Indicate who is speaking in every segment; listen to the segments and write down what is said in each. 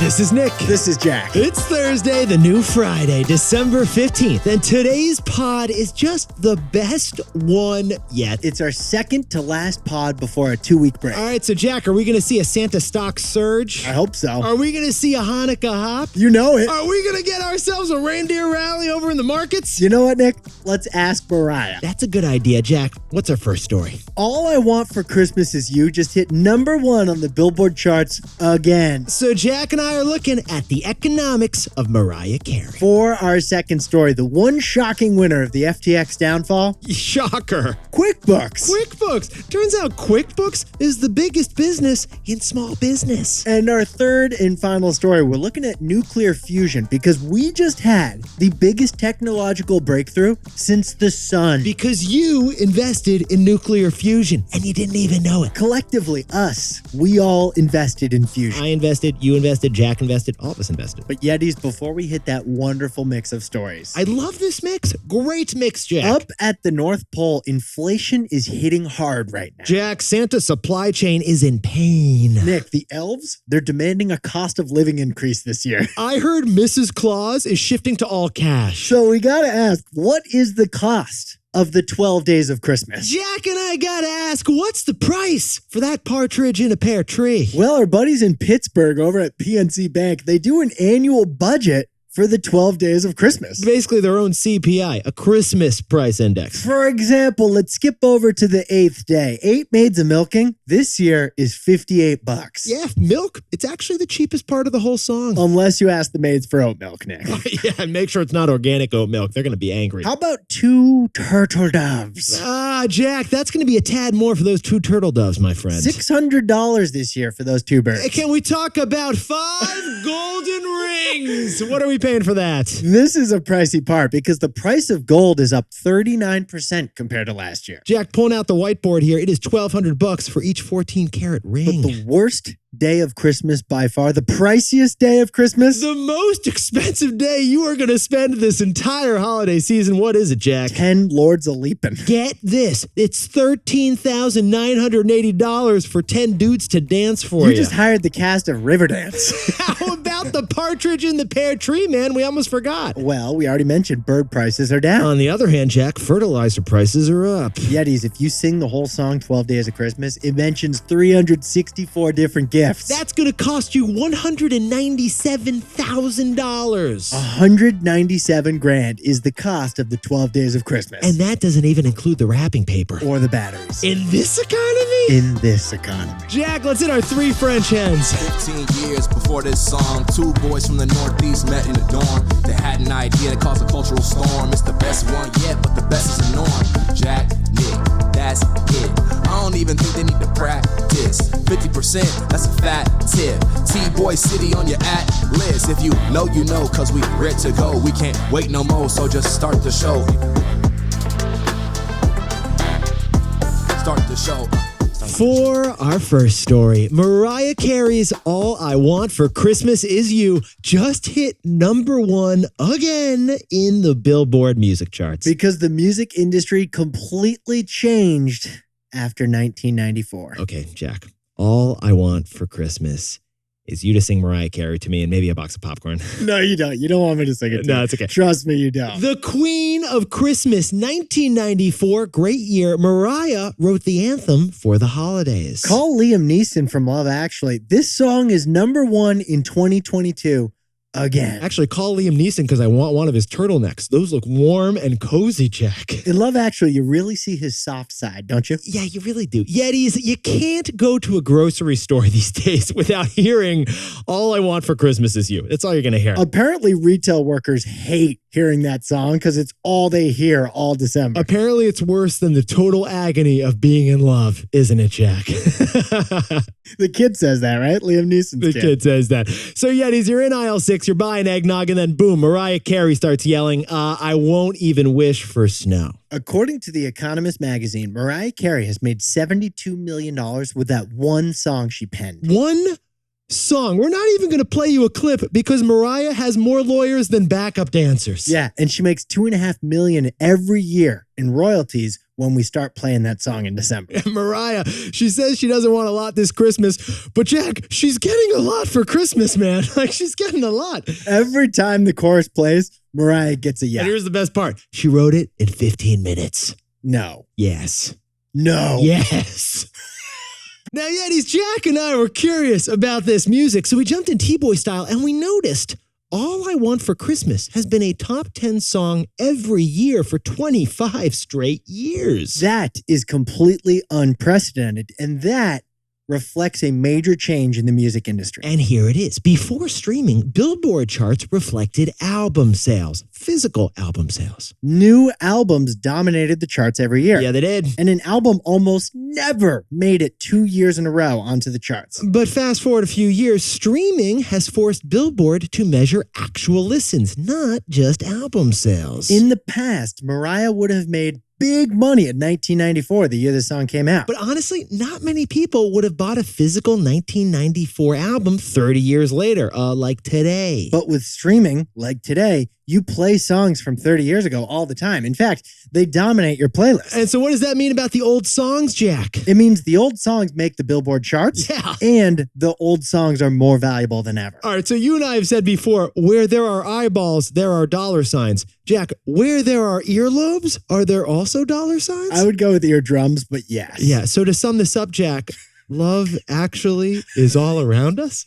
Speaker 1: This is Nick.
Speaker 2: This is Jack.
Speaker 1: It's Thursday, the new Friday, December 15th, and today's pod is just the best one yet.
Speaker 2: It's our second to last pod before a 2-week break.
Speaker 1: All right, so Jack, are we going to see a Santa stock surge?
Speaker 2: I hope so.
Speaker 1: Are we going to see a Hanukkah hop?
Speaker 2: You know it.
Speaker 1: Are we going to get ourselves a reindeer rally over in the markets?
Speaker 2: You know what, Nick? Let's ask Mariah.
Speaker 1: That's a good idea, Jack. What's our first story?
Speaker 2: All I Want for Christmas Is You just hit #1 on the Billboard charts again.
Speaker 1: So Jack and I are looking at the economics of Mariah Carey.
Speaker 2: For our second story, the one shocking winner of the FTX downfall,
Speaker 1: Shocker.
Speaker 2: QuickBooks.
Speaker 1: QuickBooks. Turns out QuickBooks is the biggest business in small business.
Speaker 2: And our third and final story, we're looking at nuclear fusion because we just had the biggest technological breakthrough since the sun.
Speaker 1: Because you invested in nuclear fusion and you didn't even know it.
Speaker 2: Collectively, us, we all invested in fusion.
Speaker 1: I invested, you invested, Jack invested, all of us invested.
Speaker 2: But Yetis, before we hit that wonderful mix of stories.
Speaker 1: I love this mix. Great mix, Jack.
Speaker 2: Up at the North Pole, inflation is hitting hard right now.
Speaker 1: Jack, Santa's supply chain is in pain.
Speaker 2: Nick, the elves, they're demanding a cost of living increase this year.
Speaker 1: I heard Mrs. Claus is shifting to all cash.
Speaker 2: So we gotta ask, what is the cost of the 12 days of Christmas?
Speaker 1: Jack and I gotta ask, what's the price for that partridge in a pear tree?
Speaker 2: Well, our buddies in Pittsburgh over at PNC Bank, they do an annual budget for the 12 days of Christmas.
Speaker 1: Basically their own CPI, a Christmas price index.
Speaker 2: For example, let's skip over to the 8th day. 8 maids a milking this year is $58.
Speaker 1: Yeah, milk, it's actually the cheapest part of the whole song.
Speaker 2: Unless you ask the maids for oat milk, Nick.
Speaker 1: Yeah, make sure it's not organic oat milk. They're going to be angry.
Speaker 2: How about 2 turtle doves?
Speaker 1: Jack, that's going to be a tad more for those 2 turtle doves, my friend.
Speaker 2: $600 this year for those 2 birds.
Speaker 1: Can we talk about 5 golden rings? What are we paying for that?
Speaker 2: This is a pricey part because the price of gold is up 39% compared to last year.
Speaker 1: Jack, pulling out the whiteboard here, it is $1,200 for each 14-karat ring.
Speaker 2: But the worst day of Christmas by far, the priciest day of Christmas,
Speaker 1: the most expensive day you are going to spend this entire holiday season. What is it, Jack?
Speaker 2: 10 Lords a Leapin'.
Speaker 1: Get this. It's $13,980 for 10 dudes to dance for you.
Speaker 2: You just hired the cast of Riverdance.
Speaker 1: How about the partridge in the pear tree, man? We almost forgot.
Speaker 2: Well, we already mentioned bird prices are down.
Speaker 1: On the other hand, Jack, fertilizer prices are up.
Speaker 2: Yetis, if you sing the whole song 12 Days of Christmas, it mentions 364 different gifts.
Speaker 1: That's going to cost you $197,000.
Speaker 2: 197 grand is the cost of the 12 Days of Christmas.
Speaker 1: And that doesn't even include the wrapping paper.
Speaker 2: Or the batteries.
Speaker 1: In this economy?
Speaker 2: In this economy.
Speaker 1: Jack, let's hit our 3 French hens.
Speaker 3: 15 years before this song, 2 boys from the Northeast met in a dorm. They had an idea that caused a cultural storm. It's the best one yet, but the best is the norm. Jack, Nick, that's it. I don't even think they need to practice. 50%, that's a fat tip. T-Boy City on your at-list. If you know, you know, cause we ready to go. We can't wait no more, so just start the show. Start the show.
Speaker 1: For our first story, Mariah Carey's All I Want for Christmas Is You just hit #1 again in the Billboard music charts.
Speaker 2: Because the music industry completely changed after 1994.
Speaker 1: Okay, Jack, all I want for Christmas is you to sing Mariah Carey to me and maybe a box of popcorn.
Speaker 2: No, you don't. You don't want me to sing it.
Speaker 1: No, it's okay.
Speaker 2: Trust me, you don't.
Speaker 1: The Queen of Christmas, 1994, great year. Mariah wrote the anthem for the holidays.
Speaker 2: Call Liam Neeson from Love Actually. This song is #1 in 2022. Again.
Speaker 1: Actually, call Liam Neeson because I want one of his turtlenecks. Those look warm and cozy, Jack.
Speaker 2: In Love Actually, you really see his soft side, don't you?
Speaker 1: Yeah, you really do. Yetis, you can't go to a grocery store these days without hearing All I Want for Christmas Is You. That's all you're going to hear.
Speaker 2: Apparently, retail workers hate hearing that song because it's all they hear all December.
Speaker 1: Apparently, it's worse than the total agony of being in love, isn't it, Jack?
Speaker 2: The kid says that, right? Liam Neeson's
Speaker 1: The kid says that. So, Yetis, you're in aisle 6, you're buying eggnog, and then boom, Mariah Carey starts yelling, I won't even wish for snow.
Speaker 2: According to The Economist magazine, Mariah Carey has made $72 million with that one song she penned.
Speaker 1: One song. We're not even going to play you a clip because Mariah has more lawyers than backup dancers.
Speaker 2: Yeah, and she makes $2.5 million every year in royalties when we start playing that song in December.
Speaker 1: Mariah, she says she doesn't want a lot this Christmas, but Jack, she's getting a lot for Christmas, man. Like, she's getting a lot.
Speaker 2: Every time the chorus plays, Mariah gets a yeah.
Speaker 1: And here's the best part. She wrote it in 15 minutes.
Speaker 2: No.
Speaker 1: Yes.
Speaker 2: No.
Speaker 1: Yes. Now, Yetis, Jack and I were curious about this music, so we jumped in T-Boy style and we noticed All I Want for Christmas has been a top 10 song every year for 25 straight years.
Speaker 2: That is completely unprecedented, and that reflects a major change in the music industry.
Speaker 1: And here it is. Before streaming, Billboard charts reflected album sales, physical album sales.
Speaker 2: New albums dominated the charts every year.
Speaker 1: Yeah, they did.
Speaker 2: And an album almost never made it 2 years in a row onto the charts.
Speaker 1: But fast forward a few years, streaming has forced Billboard to measure actual listens, not just album sales.
Speaker 2: In the past, Mariah would have made big money in 1994, the year the song came out.
Speaker 1: But honestly, not many people would have bought a physical 1994 album 30 years later, like today.
Speaker 2: But with streaming, like today, you play songs from 30 years ago all the time. In fact, they dominate your playlist.
Speaker 1: And so what does that mean about the old songs, Jack?
Speaker 2: It means the old songs make the Billboard charts.
Speaker 1: Yeah.
Speaker 2: And the old songs are more valuable than ever.
Speaker 1: All right, so you and I have said before, where there are eyeballs, there are dollar signs. Jack, where there are earlobes, are there also dollar signs?
Speaker 2: I would go with eardrums, but yes.
Speaker 1: Yeah, so to sum this up, Jack, love actually is all around us.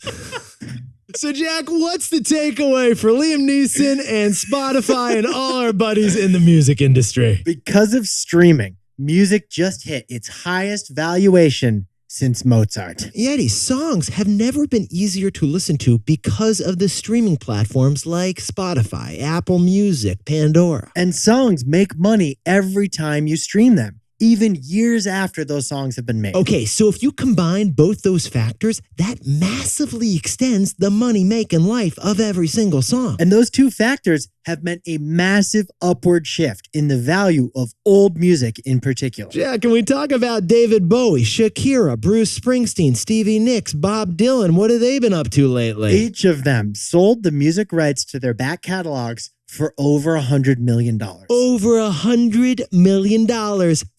Speaker 1: So, Jack, what's the takeaway for Liam Neeson and Spotify and all our buddies in the music industry?
Speaker 2: Because of streaming, music just hit its highest valuation since Mozart.
Speaker 1: Yeti, songs have never been easier to listen to because of the streaming platforms like Spotify, Apple Music, Pandora.
Speaker 2: And songs make money every time you stream them, even years after those songs have been made.
Speaker 1: Okay, so if you combine both those factors, that massively extends the money-making life of every single song.
Speaker 2: And those two factors have meant a massive upward shift in the value of old music in particular.
Speaker 1: Jack, can we talk about David Bowie, Shakira, Bruce Springsteen, Stevie Nicks, Bob Dylan? What have they been up to lately?
Speaker 2: Each of them sold the music rights to their back catalogs for over $100 million.
Speaker 1: Over $100 million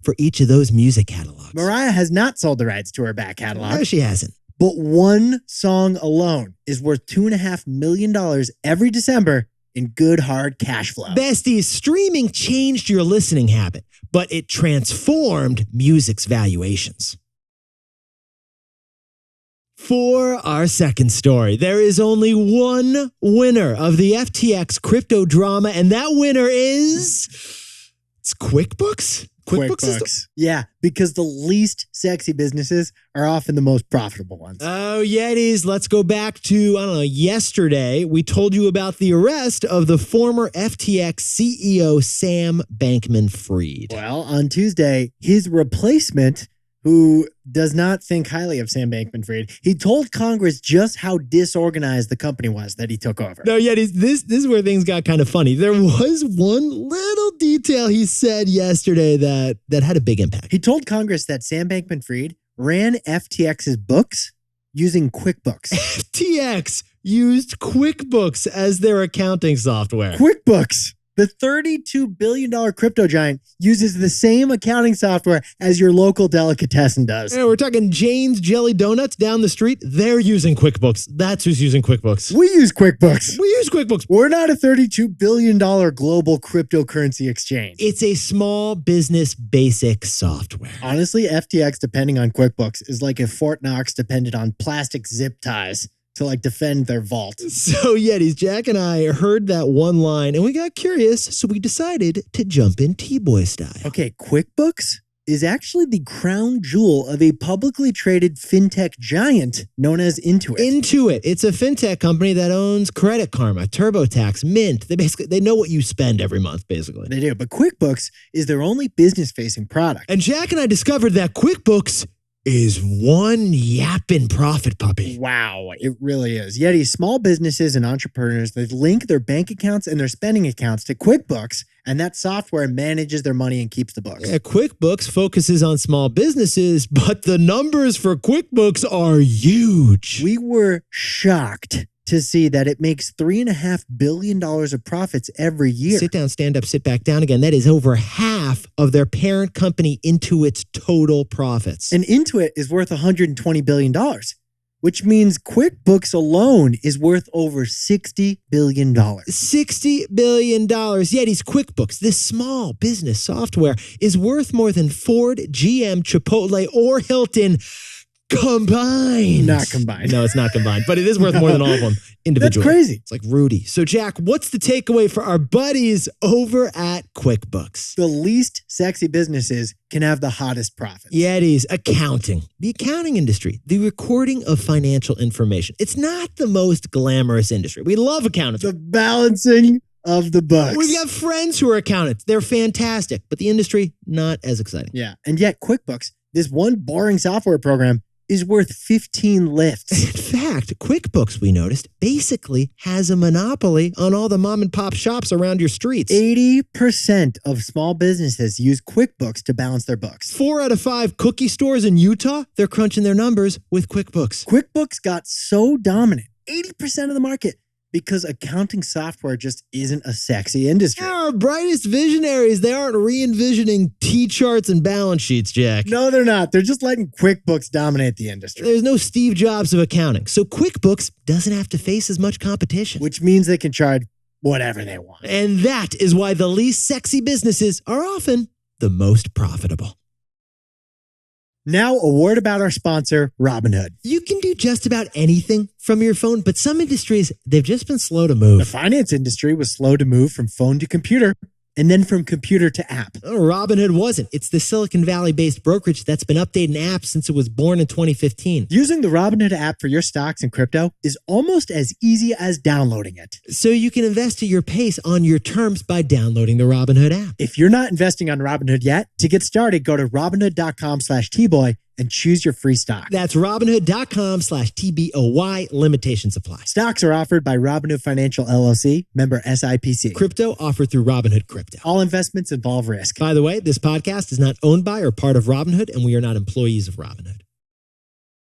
Speaker 1: for each of those music catalogs.
Speaker 2: Mariah has not sold the rights to her back catalog.
Speaker 1: No, she hasn't.
Speaker 2: But one song alone is worth $2.5 million every December in good hard cash flow.
Speaker 1: Besties, streaming changed your listening habit, but it transformed music's valuations. For our second story, there is only one winner of the FTX crypto drama, and that winner is... It's QuickBooks?
Speaker 2: QuickBooks. Yeah, because the least sexy businesses are often the most profitable ones.
Speaker 1: Oh, Yetis, let's go back to, yesterday. We told you about the arrest of the former FTX CEO, Sam Bankman-Fried.
Speaker 2: Well, on Tuesday, his replacement, who does not think highly of Sam Bankman-Fried, he told Congress just how disorganized the company was that he took over.
Speaker 1: No, Yetis, this is where things got kind of funny. There was one little detail he said yesterday that had a big impact.
Speaker 2: He told Congress that Sam Bankman-Fried ran FTX's books using QuickBooks.
Speaker 1: FTX used QuickBooks as their accounting software.
Speaker 2: QuickBooks! The $32 billion crypto giant uses the same accounting software as your local delicatessen does.
Speaker 1: Yeah, we're talking Jane's Jelly Donuts down the street. They're using QuickBooks. That's who's using QuickBooks.
Speaker 2: We use QuickBooks.
Speaker 1: We use QuickBooks.
Speaker 2: We're not a $32 billion global cryptocurrency exchange.
Speaker 1: It's a small business basic software.
Speaker 2: Honestly, FTX depending on QuickBooks is like if Fort Knox depended on plastic zip ties to defend their vault.
Speaker 1: So Yetis, Jack and I heard that one line and we got curious, so we decided to jump in T-Boy style.
Speaker 2: Okay, QuickBooks is actually the crown jewel of a publicly traded fintech giant known as Intuit.
Speaker 1: Intuit. It's a fintech company that owns Credit Karma, TurboTax, Mint. They know what you spend every month, basically.
Speaker 2: They do, but QuickBooks is their only business-facing product.
Speaker 1: And Jack and I discovered that QuickBooks is one yapping profit puppy.
Speaker 2: Wow, it really is. Yet these small businesses and entrepreneurs, they link their bank accounts and their spending accounts to QuickBooks, and that software manages their money and keeps the books.
Speaker 1: Yeah, QuickBooks focuses on small businesses, but the numbers for QuickBooks are huge.
Speaker 2: We were shocked to see that it makes $3.5 billion of profits every year.
Speaker 1: Sit down, stand up, sit back down again. That is over half of their parent company Intuit's total profits.
Speaker 2: And Intuit is worth $120 billion, which means QuickBooks alone is worth over $60 billion.
Speaker 1: $60 billion. Yet these QuickBooks, this small business software, is worth more than Ford, GM, Chipotle, or Hilton combined.
Speaker 2: Not combined.
Speaker 1: No, it's not combined, but it is worth more than all of them individually.
Speaker 2: That's crazy.
Speaker 1: It's like Rudy. So, Jack, what's the takeaway for our buddies over at QuickBooks?
Speaker 2: The least sexy businesses can have the hottest profits.
Speaker 1: Yetis, accounting. The accounting industry, the recording of financial information. It's not the most glamorous industry. We love accountants.
Speaker 2: The balancing of the books.
Speaker 1: We've got friends who are accountants. They're fantastic, but the industry, not as exciting.
Speaker 2: Yeah. And yet QuickBooks, this one boring software program, is worth 15 lifts.
Speaker 1: In fact, QuickBooks, we noticed, basically has a monopoly on all the mom and pop shops around your streets.
Speaker 2: 80% of small businesses use QuickBooks to balance their books.
Speaker 1: 4 out of 5 cookie stores in Utah, they're crunching their numbers with QuickBooks.
Speaker 2: QuickBooks got so dominant, 80% of the market, because accounting software just isn't a sexy industry.
Speaker 1: Our brightest visionaries, they aren't re-envisioning T-charts and balance sheets, Jack.
Speaker 2: No, they're not. They're just letting QuickBooks dominate the industry.
Speaker 1: There's no Steve Jobs of accounting, so QuickBooks doesn't have to face as much competition.
Speaker 2: Which means they can charge whatever they want.
Speaker 1: And that is why the least sexy businesses are often the most profitable.
Speaker 2: Now, a word about our sponsor, Robinhood.
Speaker 1: You can do just about anything from your phone, but some industries, they've just been slow to
Speaker 2: The
Speaker 1: move.
Speaker 2: finance industry was slow to move from phone to computer, and then from computer to app.
Speaker 1: Robinhood wasn't. It's the Silicon Valley-based brokerage that's been updating apps since it was born in 2015.
Speaker 2: Using the Robinhood app for your stocks and crypto is almost as easy as downloading it.
Speaker 1: So you can invest at your pace on your terms by downloading the Robinhood app.
Speaker 2: If you're not investing on Robinhood yet, to get started, go to Robinhood.com/Tboy and choose your free stock.
Speaker 1: That's Robinhood.com/TBOY. Limitations apply.
Speaker 2: Stocks are offered by Robinhood Financial LLC, member SIPC.
Speaker 1: Crypto offered through Robinhood Crypto.
Speaker 2: All investments involve risk.
Speaker 1: By the way, this podcast is not owned by or part of Robinhood, and we are not employees of Robinhood.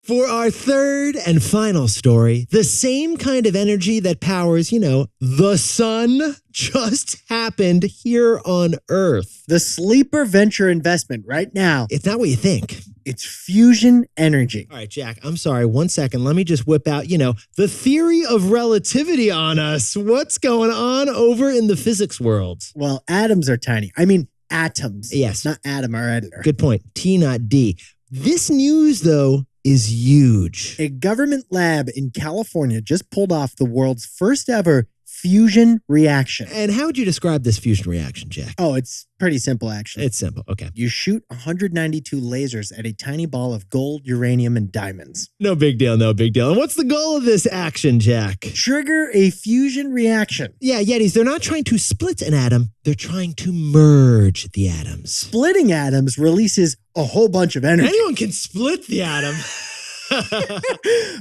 Speaker 1: For our third and final story, the same kind of energy that powers, the sun just happened here on Earth.
Speaker 2: The sleeper venture investment right now,
Speaker 1: It's not what you think.
Speaker 2: it's fusion energy.
Speaker 1: All right, Jack, I'm sorry. 1 second. Let me just whip out, the theory of relativity on us. What's going on over in the physics world?
Speaker 2: Well, atoms are tiny. I mean, atoms.
Speaker 1: Yes.
Speaker 2: Not Adam, our editor.
Speaker 1: Good point. T, not D. This news, though, is huge.
Speaker 2: A government lab in California just pulled off the world's first ever fusion reaction.
Speaker 1: And how would you describe this fusion reaction, Jack?
Speaker 2: Oh, it's pretty simple, actually.
Speaker 1: It's simple. Okay.
Speaker 2: You shoot 192 lasers at a tiny ball of gold, uranium, and diamonds.
Speaker 1: No big deal. No big deal. And what's the goal of this action, Jack?
Speaker 2: Trigger a fusion reaction.
Speaker 1: Yeah, Yetis, they're not trying to split an atom. They're trying to merge the atoms.
Speaker 2: Splitting atoms releases a whole bunch of energy.
Speaker 1: Anyone can split the atom.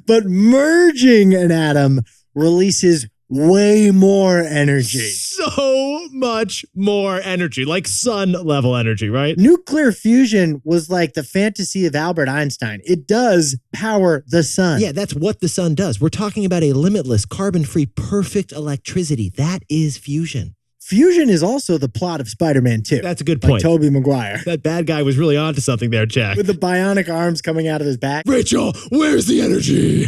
Speaker 2: But merging an atom releases way more energy.
Speaker 1: So much more energy, like sun level energy, right?
Speaker 2: Nuclear fusion was like the fantasy of Albert Einstein. It does power the sun.
Speaker 1: Yeah, that's what the sun does. We're talking about a limitless, carbon-free, perfect electricity. That is fusion.
Speaker 2: Fusion is also the plot of Spider-Man 2.
Speaker 1: That's a good
Speaker 2: Like
Speaker 1: point.
Speaker 2: Tobey Maguire.
Speaker 1: That bad guy was really onto something there, Jack.
Speaker 2: With the bionic arms coming out of his back.
Speaker 1: Rachel, where's the energy?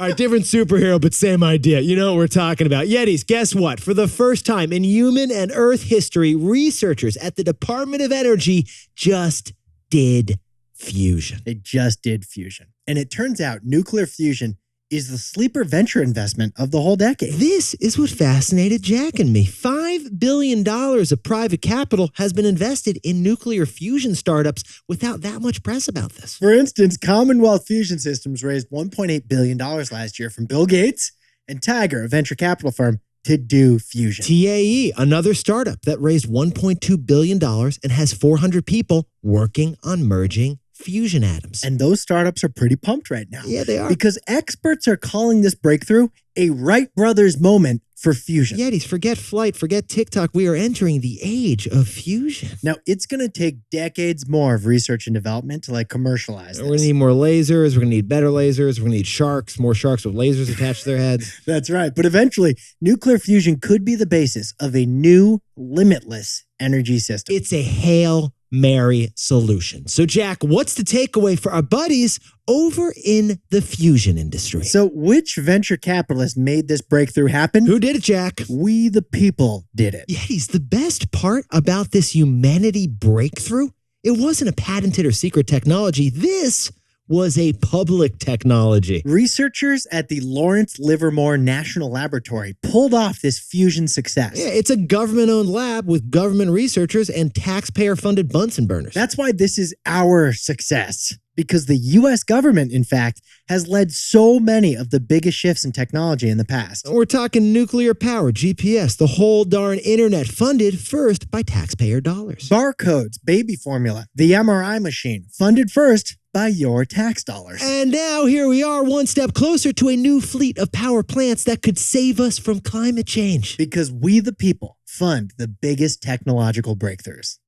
Speaker 1: All right, different superhero, but same idea. You know what we're talking about. Yetis, guess what? For the first time in human and Earth history, researchers at the Department of Energy just did fusion.
Speaker 2: They just did fusion. And it turns out nuclear fusion is the sleeper venture investment of the whole decade.
Speaker 1: This is what fascinated Jack and me. $5 billion of private capital has been invested in nuclear fusion startups without that much press about this.
Speaker 2: For instance, Commonwealth Fusion Systems raised $1.8 billion last year from Bill Gates and Tiger, a venture capital firm, to do fusion.
Speaker 1: TAE, another startup that raised $1.2 billion and has 400 people working on merging fusion atoms.
Speaker 2: And those startups are pretty pumped right now.
Speaker 1: Yeah, they are.
Speaker 2: Because experts are calling this breakthrough a Wright brothers moment for fusion.
Speaker 1: Yetis, forget flight, forget TikTok. We are entering the age of fusion.
Speaker 2: Now, it's going to take decades more of research and development to commercialize this.
Speaker 1: We're going to need more lasers. We're going to need better lasers. We're going to need sharks, more sharks with lasers attached to their heads.
Speaker 2: That's right. But eventually, nuclear fusion could be the basis of a new, limitless energy system.
Speaker 1: It's a Hail Mary solution. So, Jack, what's the takeaway for our buddies over in the fusion industry?
Speaker 2: So, which venture capitalist made this breakthrough happen?
Speaker 1: Who did it, Jack?
Speaker 2: We the people did it.
Speaker 1: Yetis, the best part about this humanity breakthrough, it wasn't a patented or secret technology. This was a public technology.
Speaker 2: Researchers at the Lawrence Livermore National Laboratory pulled off this fusion success.
Speaker 1: Yeah, it's a government-owned lab with government researchers and taxpayer-funded Bunsen burners.
Speaker 2: That's why this is our success. Because the U.S. government, in fact, has led so many of the biggest shifts in technology in the past.
Speaker 1: We're talking nuclear power, GPS, the whole darn internet, funded first by taxpayer dollars.
Speaker 2: Barcodes, baby formula, the MRI machine, funded first by your tax dollars.
Speaker 1: And now here we are, one step closer to a new fleet of power plants that could save us from climate change.
Speaker 2: Because we the people fund the biggest technological breakthroughs.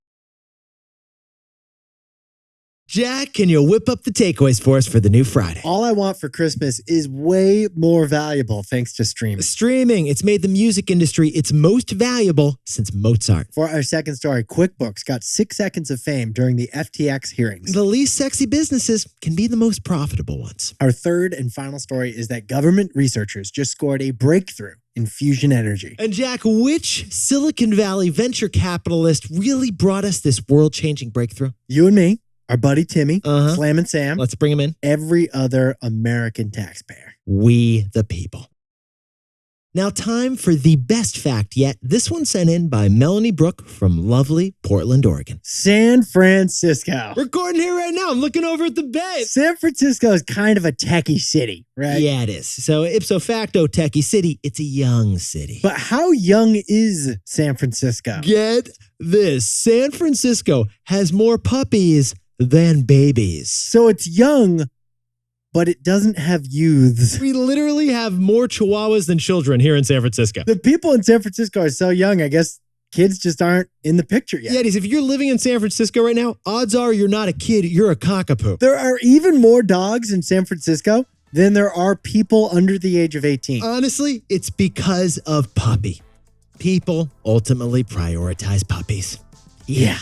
Speaker 1: Jack, can you whip up the takeaways for us for the new Friday?
Speaker 2: All I Want for Christmas is way more valuable thanks to streaming.
Speaker 1: Streaming, it's made the music industry its most valuable since Mozart.
Speaker 2: For our second story, QuickBooks got 6 seconds of fame during the FTX hearings.
Speaker 1: The least sexy businesses can be the most profitable ones.
Speaker 2: Our third and final story is that government researchers just scored a breakthrough in fusion energy.
Speaker 1: And Jack, which Silicon Valley venture capitalist really brought us this world-changing breakthrough?
Speaker 2: You and me, our buddy Timmy, Slam and Sam.
Speaker 1: Let's bring him in.
Speaker 2: Every other American taxpayer.
Speaker 1: We the people. Now, time for the best fact yet. This one sent in by Melanie Brooke from lovely Portland, Oregon.
Speaker 2: San Francisco.
Speaker 1: Recording here right now. I'm looking over at the bay.
Speaker 2: San Francisco is kind of a techie city, right?
Speaker 1: Yeah, it is. So ipso facto, techie city. It's a young city.
Speaker 2: But how young is San Francisco?
Speaker 1: Get this. San Francisco has more puppies than babies.
Speaker 2: So it's young, but it doesn't have youths.
Speaker 1: We literally have more chihuahuas than children here in San Francisco.
Speaker 2: The people in San Francisco are so young, I guess kids just aren't in the picture yet.
Speaker 1: Yetis, if you're living in San Francisco right now, odds are you're not a kid, you're a cockapoo.
Speaker 2: There are even more dogs in San Francisco than there are people under the age of 18.
Speaker 1: Honestly, it's because of puppy. People ultimately prioritize puppies. Yeah.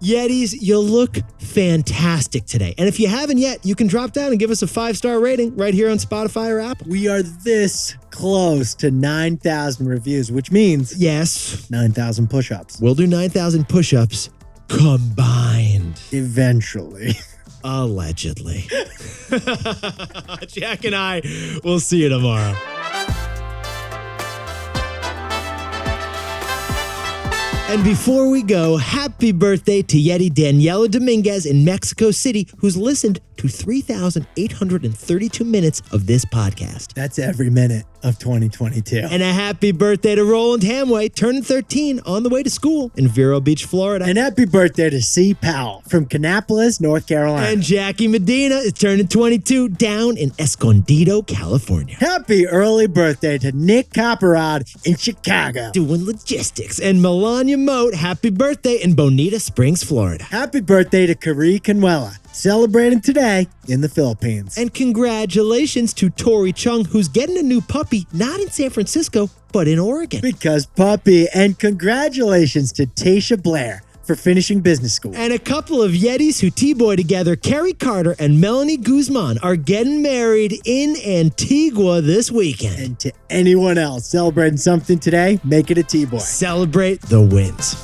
Speaker 1: Yetis, you look fantastic today. And if you haven't yet, you can drop down and give us a 5-star rating right here on Spotify or Apple.
Speaker 2: We are this close to 9,000 reviews, which means
Speaker 1: Yes,
Speaker 2: 9,000 push-ups.
Speaker 1: we'll do 9,000 push-ups combined.
Speaker 2: Eventually.
Speaker 1: Allegedly. Jack and I will see you tomorrow. And before we go, happy birthday to Yeti Daniela Dominguez in Mexico City, who's listened to 3,832 minutes of this podcast.
Speaker 2: That's every minute of 2022.
Speaker 1: And a happy birthday to Roland Hamway, turning 13 on the way to school in Vero Beach, Florida.
Speaker 2: And happy birthday to C. Powell from Kannapolis, North Carolina.
Speaker 1: And Jackie Medina is turning 22 down in Escondido, California.
Speaker 2: Happy early birthday to Nick Copperod in Chicago.
Speaker 1: Doing logistics. And Melania Moat, happy birthday in Bonita Springs, Florida.
Speaker 2: Happy birthday to Kari Canuela, celebrating today in the Philippines.
Speaker 1: And congratulations to Tori Chung, who's getting a new puppy, not in San Francisco, but in Oregon.
Speaker 2: Because puppy. And congratulations to Tasha Blair for finishing business school.
Speaker 1: And a couple of Yetis who T-boy together, Carrie Carter and Melanie Guzman, are getting married in Antigua this weekend.
Speaker 2: And to anyone else celebrating something today, make it a T-boy.
Speaker 1: Celebrate the wins.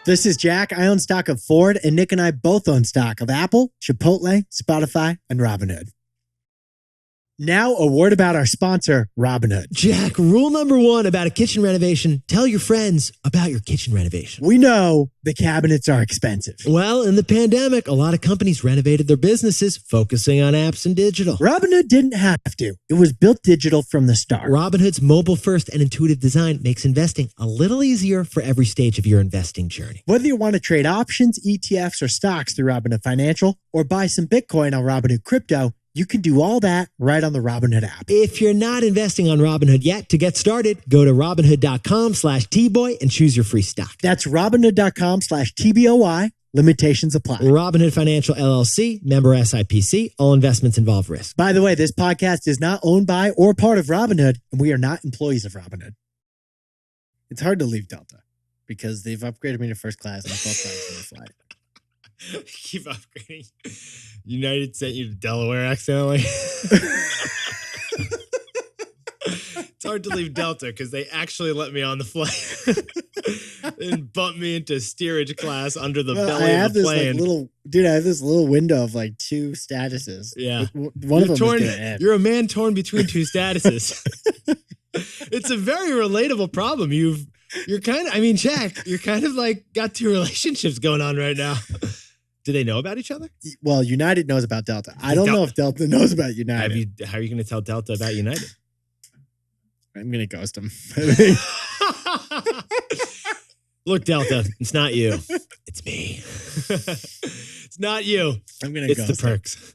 Speaker 2: This is Jack. I own stock of Ford, and Nick and I both own stock of Apple, Chipotle, Spotify, and Robinhood. Now, a word about our sponsor, Robinhood.
Speaker 1: Jack, rule number 1 about a kitchen renovation, tell your friends about your kitchen renovation.
Speaker 2: We know the cabinets are expensive.
Speaker 1: Well, in the pandemic, a lot of companies renovated their businesses, focusing on apps and digital.
Speaker 2: Robinhood didn't have to. It was built digital from the start.
Speaker 1: Robinhood's mobile-first and intuitive design makes investing a little easier for every stage of your investing journey.
Speaker 2: Whether you want to trade options, ETFs, or stocks through Robinhood Financial, or buy some Bitcoin on Robinhood Crypto, you can do all that right on the Robinhood app.
Speaker 1: If you're not investing on Robinhood yet, to get started, go to Robinhood.com/TBoy and choose your free stock.
Speaker 2: That's Robinhood.com/TBOY. Limitations apply.
Speaker 1: Robinhood Financial LLC, member SIPC. All investments involve risk.
Speaker 2: By the way, this podcast is not owned by or part of Robinhood, and we are not employees of Robinhood. It's hard to leave Delta because they've upgraded me to first class and I felt flights on the flight.
Speaker 1: Keep upgrading. United sent you to Delaware accidentally. It's hard to leave Delta because they actually let me on the flight and bumped me into steerage class under the belly of the plane.
Speaker 2: I have this little window of like 2 statuses.
Speaker 1: Yeah.
Speaker 2: One of them is going to end.
Speaker 1: You're a man torn between 2 statuses. It's a very relatable problem. You're kind of, Jack, you're kind of like got 2 relationships going on right now. Do they know about each other?
Speaker 2: Well, United knows about Delta. I don't know if Delta knows about United.
Speaker 1: How are you going to tell Delta about United?
Speaker 2: I'm going to ghost them.
Speaker 1: Look, Delta, it's not you. It's me. It's not you.
Speaker 2: I'm going to ghost
Speaker 1: It's the perks.